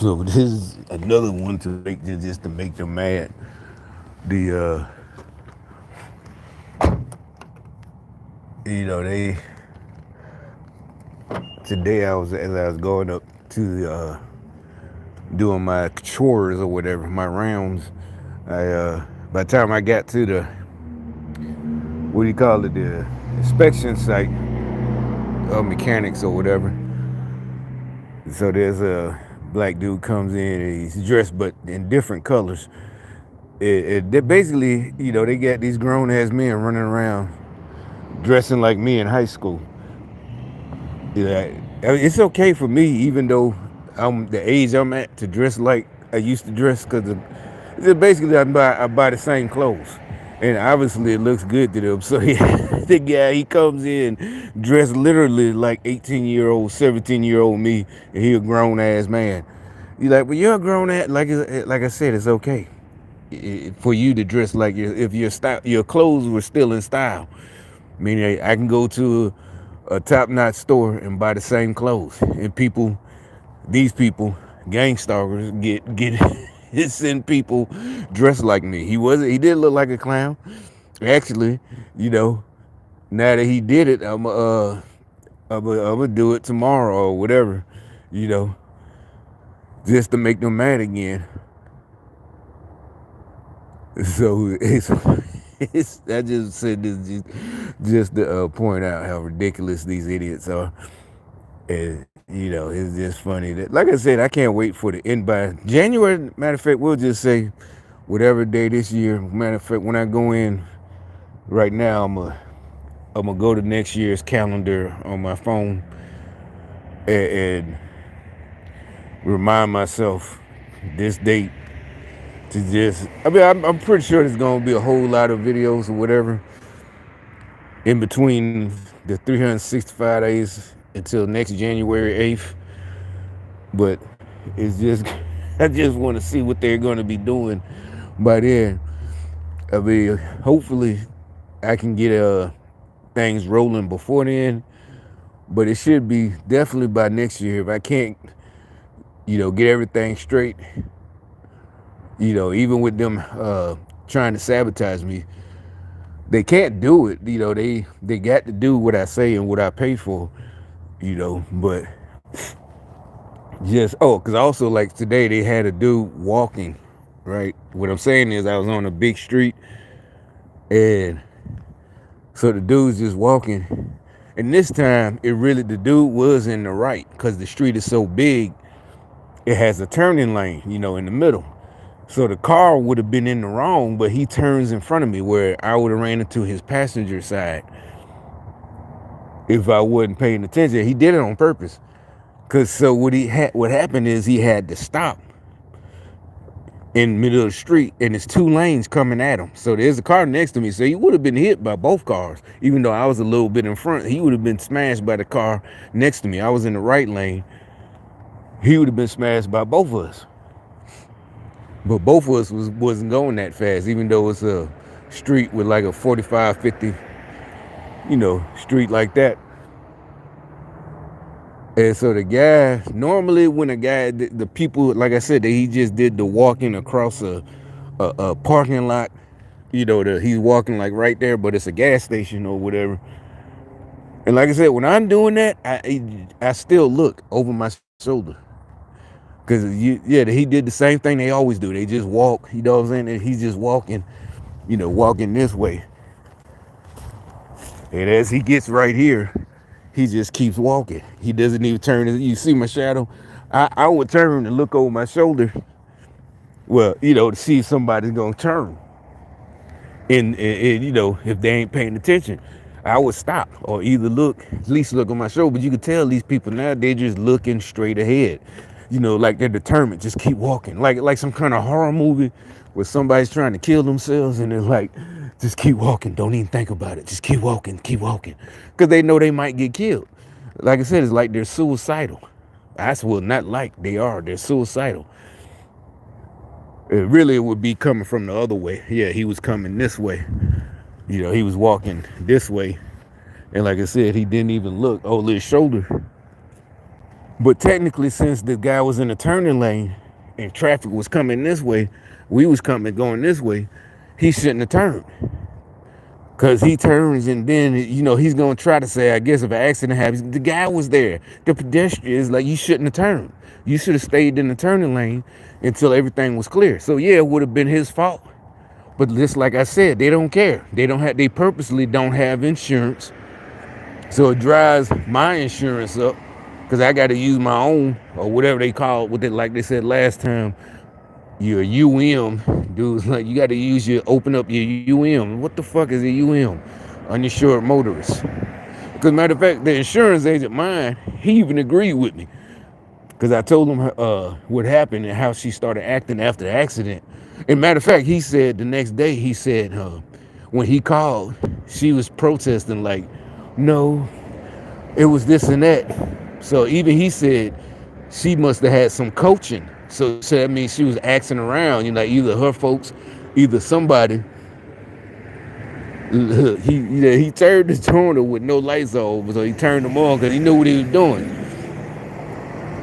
So this is another one to make just to make them mad. The they today as I was going up to doing my chores or whatever, my rounds. I by the time I got to the what do you call it, the inspection site of mechanics or whatever. So there's a black dude comes in and he's dressed but in different colors. They basically, they got these grown ass men running around dressing like me in high school. Yeah, it's okay for me, even though I'm the age I'm at, to dress like I used to dress, because basically I buy the same clothes, and obviously it looks good to them. So the guy he comes in dressed literally like 18-year-old, 17-year-old me, and he a grown ass man. You like, but you're a grown ass. Like I said, it's okay for you to dress like if your clothes were still in style. Meaning I can go to a top-notch store and buy the same clothes, and these people, gang stalkers, get send people dressed like me. He did look like a clown. Actually, you know, now that he did it, I'm gonna do it tomorrow or whatever, you know, just to make them mad again. So I just said this just to point out how ridiculous these idiots are. And, it's just funny that, like I said, I can't wait for the end by January. Matter of fact, we'll just say whatever day this year. Matter of fact, when I go in right now, I'm gonna go to next year's calendar on my phone and remind myself this date to just. I mean, I'm pretty sure there's gonna be a whole lot of videos or whatever in between the 365 days until next January 8th. But it's just, I just want to see what they're going to be doing by then. I mean, hopefully I can get things rolling before then, but it should be definitely by next year. If I can't, get everything straight, even with them trying to sabotage me, they can't do it. They got to do what I say and what I pay for, but just, because also, like, today they had a dude walking, right? What I'm saying is I was on a big street, and so the dude's just walking, and this time the dude was in the right, because the street is so big, it has a turning lane, in the middle. So the car would have been in the wrong, but he turns in front of me where I would have ran into his passenger side if I wasn't paying attention. He did it on purpose. Cause so what happened is he had to stop in the middle of the street, and it's two lanes coming at him. So there's a car next to me. So he would have been hit by both cars. Even though I was a little bit in front, he would have been smashed by the car next to me. I was in the right lane. He would have been smashed by both of us. But both of us wasn't going that fast, even though it's a street with like a 45, 50, street like that. And so the guy, normally when the people, like I said, he just did the walking across a parking lot, he's walking like right there, but it's a gas station or whatever. And like I said, when I'm doing that, I still look over my shoulder. Because, he did the same thing they always do. They just walk, you know what I'm saying? And he's just walking, walking this way. And as he gets right here, he just keeps walking. He doesn't even turn. You see my shadow? I would turn and look over my shoulder. Well, to see if somebody's going to turn. And, if they ain't paying attention, I would stop or either at least look on my shoulder. But you can tell these people now, they're just looking straight ahead. Like they're determined. Just keep walking. Like some kind of horror movie where somebody's trying to kill themselves and they're like, just keep walking. Don't even think about it. Just keep walking. Keep walking. Because they know they might get killed. Like I said, it's like they're suicidal. That's well, not like they are. They're suicidal. It would be coming from the other way. Yeah, he was coming this way. He was walking this way. And like I said, he didn't even look over his shoulder. But technically, since the guy was in the turning lane and traffic was coming this way, we was coming going this way, he shouldn't have turned. Cause he turns and then he's gonna try to say, I guess if an accident happens, the guy was there. The pedestrian is like, you shouldn't have turned. You should have stayed in the turning lane until everything was clear. So yeah, it would have been his fault. But just like I said, they don't care. They purposely don't have insurance. So it drives my insurance up because I got to use my own or whatever they call it, like they said last time, your dudes. Like you got to use open up your UM. What the fuck is a UM? Uninsured motorist. Because matter of fact, the insurance agent mine, he even agreed with me because I told him what happened and how she started acting after the accident. And matter of fact, he said the next day, he said when he called, she was protesting like, no, it was this and that. So even he said she must have had some coaching. So that means she was asking around, like either her folks, either somebody. He turned the corner with no lights on, so he turned them on because he knew what he was doing.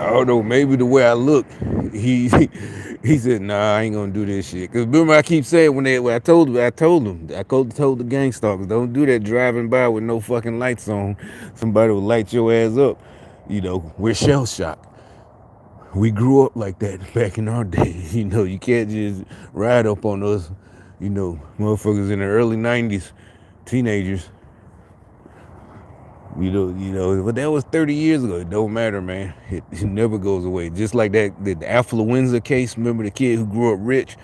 I don't know, maybe the way I look, he he said, nah, I ain't gonna do this shit. Cause remember I keep saying when I told the gang stalkers, don't do that driving by with no fucking lights on. Somebody will light your ass up. We're shell shocked. We grew up like that back in our day. You can't just ride up on us, motherfuckers in the early 90s, teenagers. But that was 30 years ago. It don't matter, man. It never goes away. Just like the affluenza case. Remember the kid who grew up rich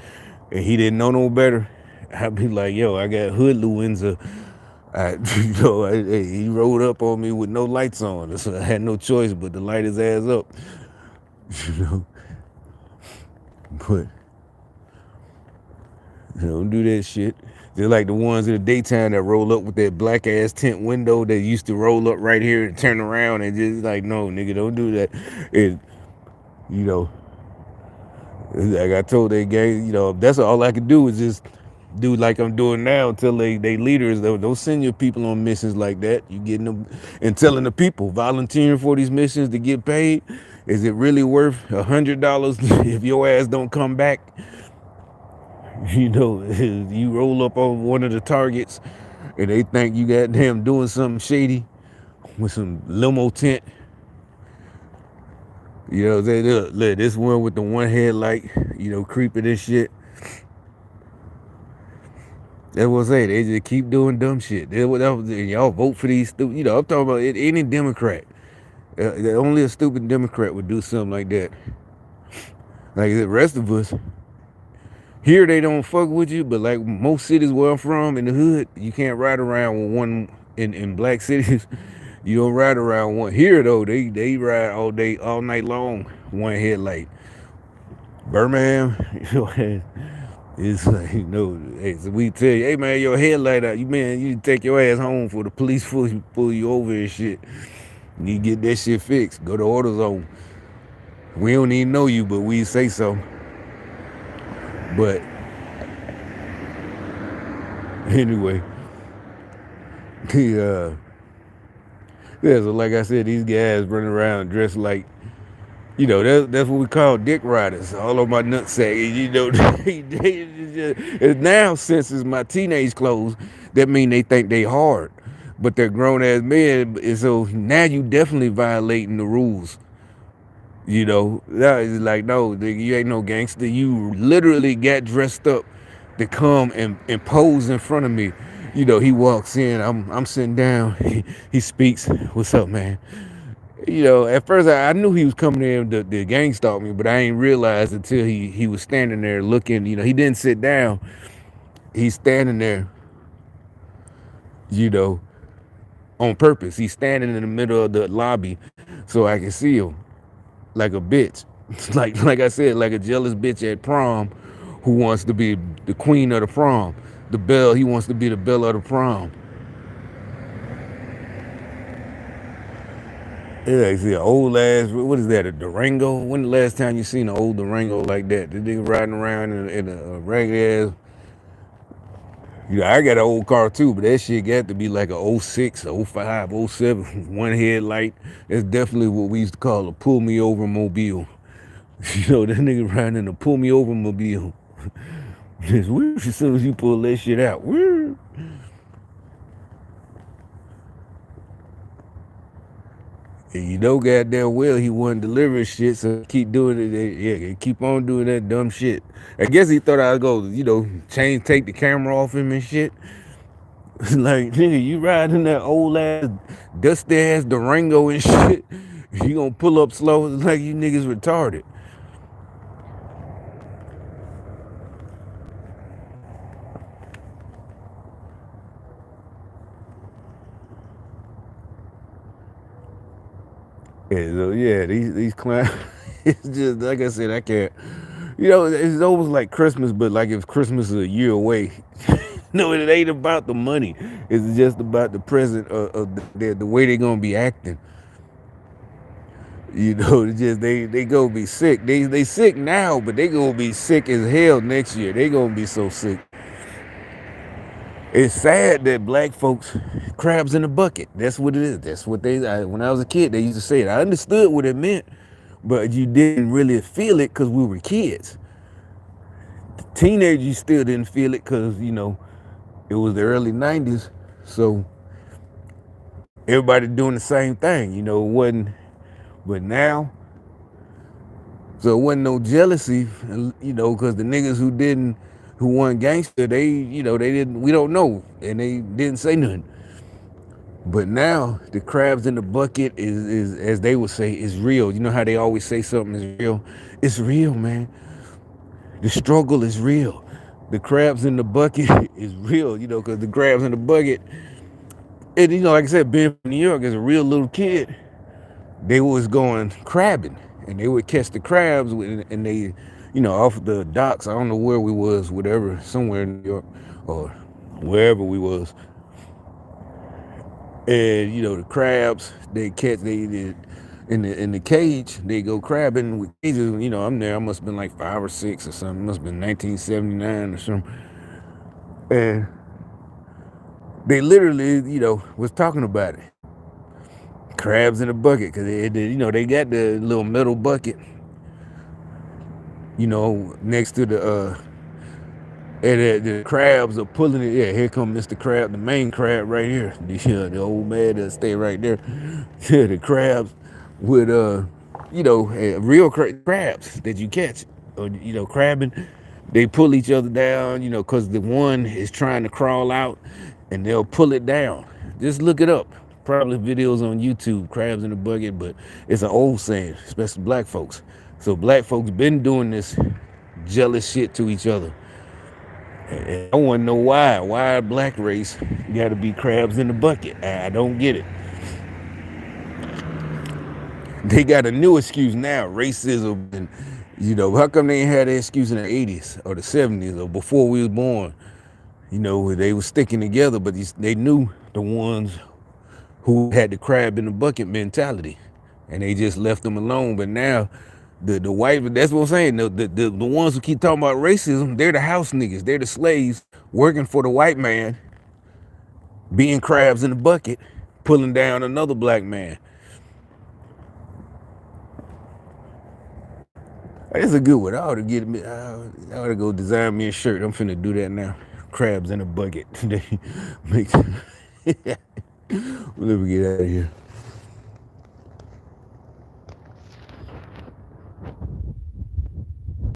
and he didn't know no better? I'd be like, yo, I got hoodluenza. He rode up on me with no lights on. So I had no choice but to light his ass up. But don't do that shit. They're like the ones in the daytime that roll up with that black ass tent window that used to roll up right here and turn around and just like, no, nigga, don't do that. And, like I told that gang, that's all I could do is just do like I'm doing now until they leaders, don't send your people on missions like that. You getting them and telling the people volunteering for these missions to get paid. Is it really worth $100 if your ass don't come back? You roll up on one of the targets and they think you goddamn doing something shady with some limo tent. They look, this one with the one headlight, creeping and shit. That's what I say. They just keep doing dumb shit. Y'all vote for these stupid. I'm talking about any Democrat. Only a stupid Democrat would do something like that. Like the rest of us, here they don't fuck with you, but like most cities where I'm from in the hood, you can't ride around with one in black cities. You don't ride around one. Here though, they ride all day, all night long, one headlight. Birmingham, it's like hey, so we tell you, hey man, your headlight out. You take your ass home for the police pull you over and shit. You need to get that shit fixed. Go to AutoZone. We don't even know you, but we say so. But anyway, yeah. So like I said, these guys running around dressed like, that's what we call dick riders. All on my nutsack. And now since it's my teenage clothes, that mean they think they hard, but they're grown ass men. And so now you definitely violating the rules. That is like, no, you ain't no gangster. You literally got dressed up to come and pose in front of me. He walks in. I'm sitting down. He speaks. What's up, man? At first I knew he was coming in to gang stalk me, but I ain't realized until he was standing there looking. He didn't sit down. He's standing there, on purpose. He's standing in the middle of the lobby so I can see him like a bitch. Like I said, like a jealous bitch at prom who wants to be the queen of the prom. He wants to be the belle of the prom. Yeah, see, an old ass, what is that, a Durango? When the last time you seen an old Durango like that? The nigga riding around in a ragged ass. I got an old car too, but that shit got to be like a '06, '05, '07, one headlight. That's definitely what we used to call a pull me over mobile. That nigga riding in a pull me over mobile. Just whoosh, as soon as you pull that shit out. Whoosh. And goddamn well he wasn't delivering shit, so keep doing it. Yeah, keep on doing that dumb shit. I guess he thought I was take the camera off him and shit. Like, nigga, you riding that old ass, dusty ass Durango and shit. You gonna pull up slow? It's like you niggas retarded. Yeah, so yeah, these clowns. It's just like I said, I can't. It's almost like Christmas, but like if Christmas is a year away. No, it ain't about the money. It's just about the present of the way they're gonna be acting. It's just they gonna be sick. They sick now, but they gonna be sick as hell next year. They gonna be so sick. It's sad that black folks crabs in a bucket. That's what it is. That's what when I was a kid, they used to say it. I understood what it meant, but you didn't really feel it because we were kids. Teenagers, you still didn't feel it because it was the early '90s, so everybody doing the same thing. It wasn't. But now, so it wasn't no jealousy, because the niggas who weren't gangster, they didn't. We don't know, and they didn't say nothing. But now the crabs in the bucket is as they would say, is real. You know how they always say something is real? It's real, man. The struggle is real. The crabs in the bucket is real, because the crabs in the bucket, and like I said, being from New York as a real little kid, they was going crabbing, and they would catch the crabs, and they, off the docks. I don't know where we was, whatever, somewhere in New York or wherever we was. And the crabs they catch, they in the cage, they go crabbing with cages. I'm there. I must have been like 5 or 6 or something. It must have been 1979 or something. And they literally, was talking about it. Crabs in a bucket, because they got the little metal bucket, next to and the crabs are pulling it. Yeah, here come Mr. Crab, the main crab right here. The old man that stay right there. Yeah, the crabs with real crabs that you catch, or crabbing. They pull each other down, because the one is trying to crawl out, and they'll pull it down. Just look it up. Probably videos on YouTube, crabs in the bucket, but it's an old saying, especially black folks. So black folks been doing this jealous shit to each other. And I want to know why black race got to be crabs in the bucket. I don't get it. They got a new excuse now, racism, and how come they ain't had that excuse in the '80s or the '70s or before we was born? They was sticking together, but they knew the ones who had the crab in the bucket mentality, and they just left them alone. But now, the white, that's what I'm saying. The ones who keep talking about racism, they're the house niggas. They're the slaves working for the white man, being crabs in the bucket, pulling down another black man. That's a good one. I ought to go design me a shirt. I'm finna do that now. Crabs in a bucket. Let me get out of here.